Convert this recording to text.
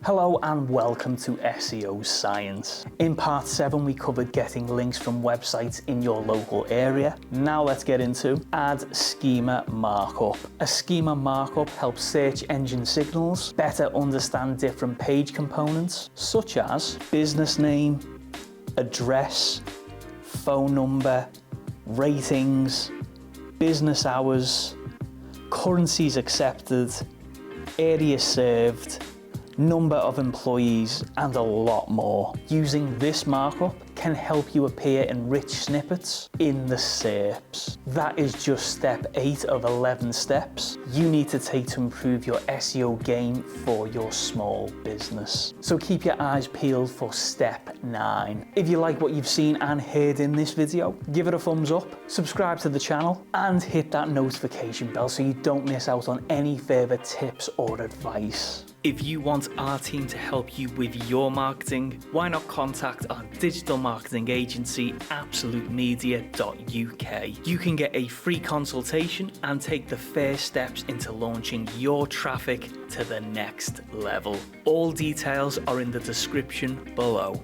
Hello and welcome to SEO Science. In part 7 we covered getting links from websites in your local area. Now let's get into ad schema markup. A schema markup helps search engine signals better understand different page components such as business name, address, phone number, ratings, business hours, currencies accepted, area served, number of employees, and a lot more. Using this markup can help you appear in rich snippets in the SERPs. That is just step 8 of 11 steps you need to take to improve your SEO game for your small business. So keep your eyes peeled for step 9. If you like what you've seen and heard in this video, give it a thumbs up, subscribe to the channel, and hit that notification bell so you don't miss out on any further tips or advice. If you want our team to help you with your marketing, why not contact our digital marketing agency, absolutemedia.uk. You can get a free consultation and take the first steps into launching your traffic to the next level. All details are in the description below.